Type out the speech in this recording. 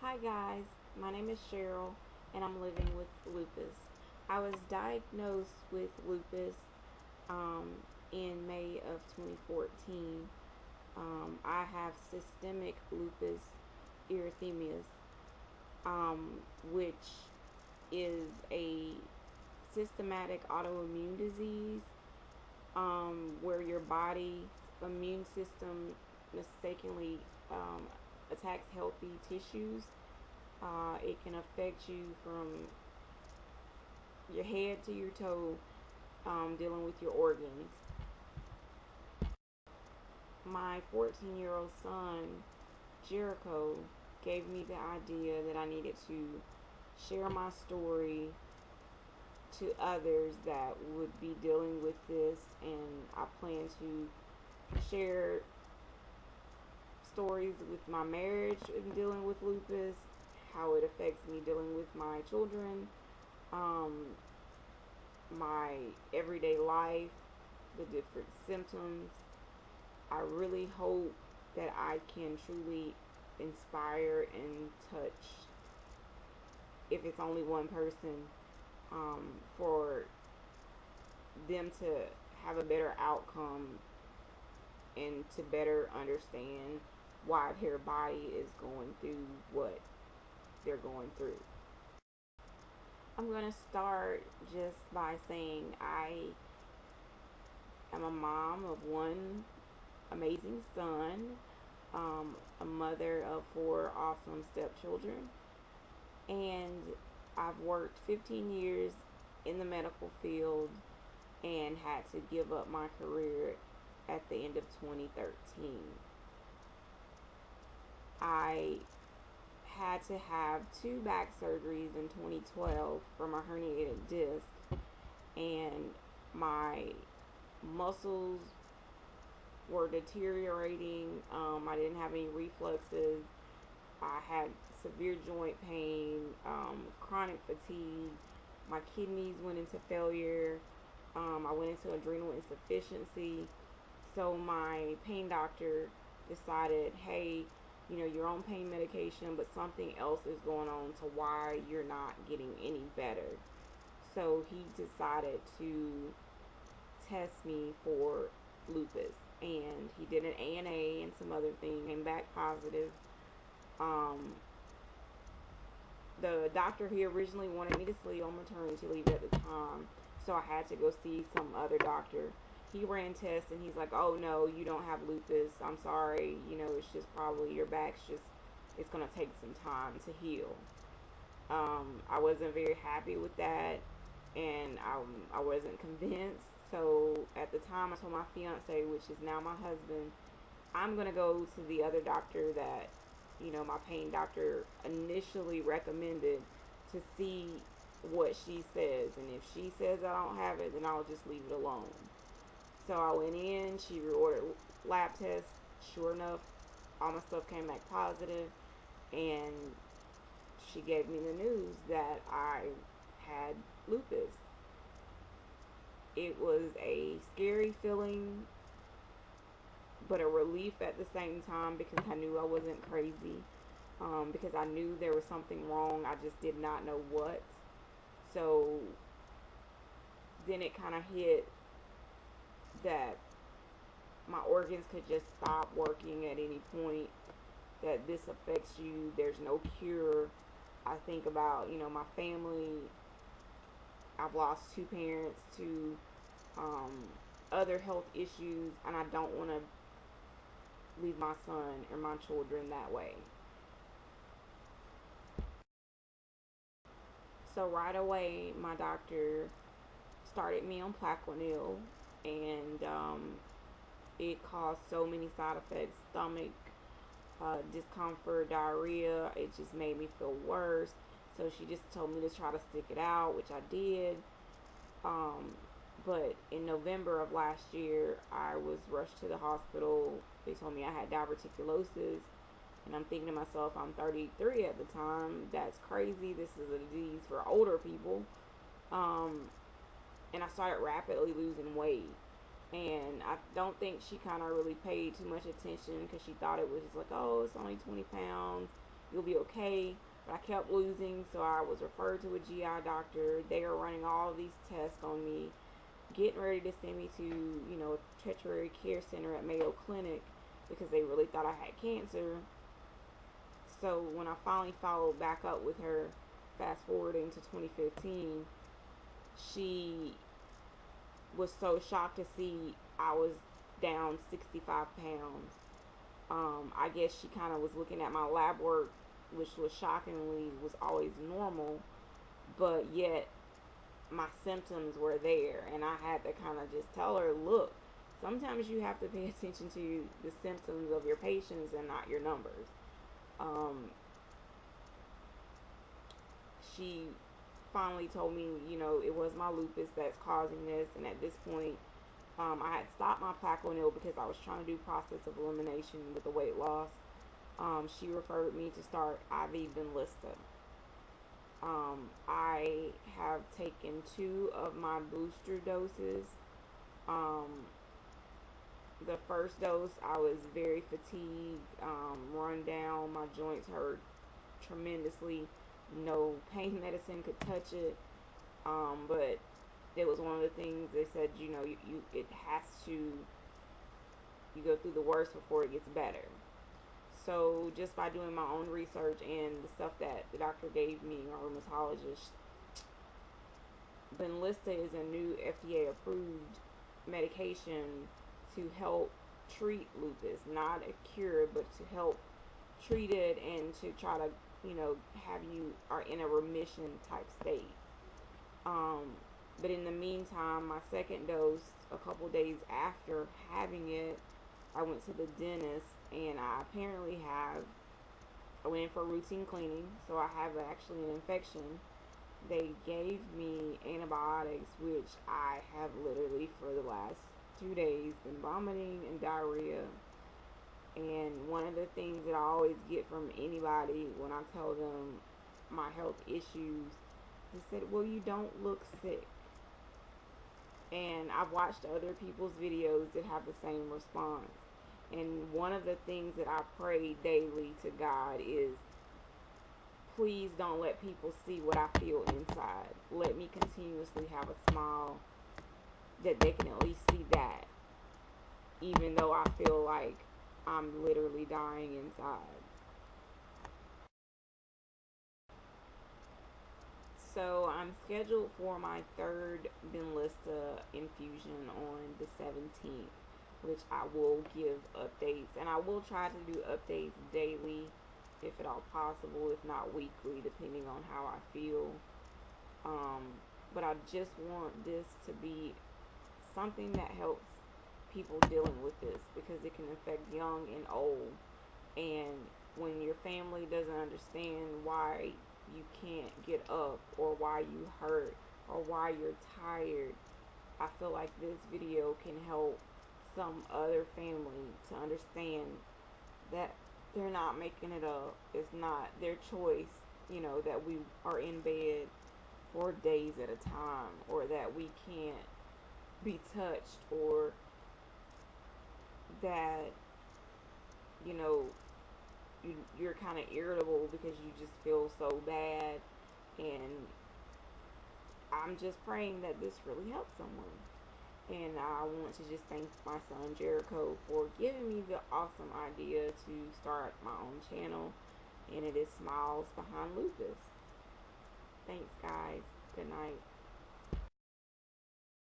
Hi guys, my name is Cheryl and I'm living with lupus. I was diagnosed with lupus um, in May of 2014. I have systemic lupus erythemas, which is a systematic autoimmune disease where your body's immune system mistakenly um, attacks healthy tissues. It can affect you from your head to your toe, dealing with your organs. My 14-year-old son, Jericho, gave me the idea that I needed to share my story to others that would be dealing with this, and I plan to share stories with my marriage and dealing with lupus, how it affects me dealing with my children, um, my everyday life, the different symptoms. I really hope that I can truly inspire and touch, if it's only one person, for them to have a better outcome and to better understand why their body is going through what they're going through. I'm going to start just by saying I am a mom of one amazing son, a mother of four awesome stepchildren, and I've worked 15 years in the medical field and had to give up my career at the end of 2013. I had to have two back surgeries in 2012 from a herniated disc, and my muscles were deteriorating. I didn't have any refluxes. I had severe joint pain, chronic fatigue. My kidneys went into failure. I went into adrenal insufficiency. So my pain doctor decided, hey, you're on pain medication, but something else is going on to why you're not getting any better. So he decided to test me for lupus, and he did an ANA and some other things, came back positive. The doctor, he originally wanted me to sleep on maternity leave at the time, so I had to go see some other doctor. He ran tests and he's like, oh no, you don't have lupus, I'm sorry, it's just probably your back's just, it's going to take some time to heal. I wasn't very happy with that, and I wasn't convinced. So at the time I told my fiance, which is now my husband, I'm going to go to the other doctor that my pain doctor initially recommended, to see what she says, and if she says I don't have it, then I'll just leave it alone. So I went in, she reordered lab tests. Sure enough, all my stuff came back positive, and she gave me the news that I had lupus. It was a scary feeling, but a relief at the same time, because I knew I wasn't crazy, because I knew there was something wrong. I just did not know what. So then it kind of hit that my organs could just stop working at any point, that this affects you, there's no cure. I think about, my family. I've lost two parents to other health issues, and I don't want to leave my son or my children that way. So right away, my doctor started me on Plaquenil, and it caused so many side effects: stomach discomfort, diarrhea. It just made me feel worse. So she just told me to try to stick it out, which I did. But in November of last year, I was rushed to the hospital. They told me I had diverticulosis. And I'm thinking to myself, I'm 33 at the time. That's crazy. This is a disease for older people. And I started rapidly losing weight. And I don't think she kind of really paid too much attention, because she thought it was just like, oh, it's only 20 pounds. you'll be okay. But I kept losing, so I was referred to a GI doctor. They are running all these tests on me, getting ready to send me to, a tertiary care center at Mayo Clinic because they really thought I had cancer. So when I finally followed back up with her, fast forwarding to 2015, she was so shocked to see I was down 65 pounds. I guess she kind of was looking at my lab work, which was shockingly was always normal, but yet my symptoms were there, and I had to kind of just tell her, look, sometimes you have to pay attention to the symptoms of your patients and not your numbers. She finally told me, it was my lupus that's causing this, and at this point, I had stopped my Plaquenil because I was trying to do process of elimination with the weight loss. She referred me to start IV Benlysta. I have taken 2 of my booster doses. The first dose, I was very fatigued, run down. My joints hurt tremendously. No pain medicine could touch it. But it was one of the things they said, it has to, you go through the worst before it gets better. So just by doing my own research and the stuff that the doctor gave me, our rheumatologist, Benlysta is a new FDA approved medication to help treat lupus, not a cure, but to help treat it and to try to, have you are in a remission type state. But in the meantime, my second dose, a couple days after having it, I went to the dentist, and I went in for routine cleaning, so I have actually an infection. They gave me antibiotics, which I have literally for the last 2 days been vomiting and diarrhea. And one of the things that I always get from anybody when I tell them my health issues, they said, well, you don't look sick. And I've watched other people's videos that have the same response. And one of the things that I pray daily to God is, please don't let people see what I feel inside. Let me continuously have a smile that they can at least see that, even though I feel like I'm literally dying inside. So I'm scheduled for my 3rd Benlysta infusion on the 17th, which I will give updates, and I will try to do updates daily, if at all possible, if not weekly, depending on how I feel. But I just want this to be something that helps people dealing with this, because it can affect young and old. And when your family doesn't understand why you can't get up, or why you hurt, or why you're tired, I feel like this video can help some other family to understand that they're not making it up. It's not their choice, that we are in bed for days at a time, or that we can't be touched, or that, you know, you're kind of irritable because you just feel so bad. And I'm just praying that this really helps someone. And I want to just thank my son Jericho for giving me the awesome idea to start my own channel, and it is Smiles Behind Lupus. Thanks, guys. Good night.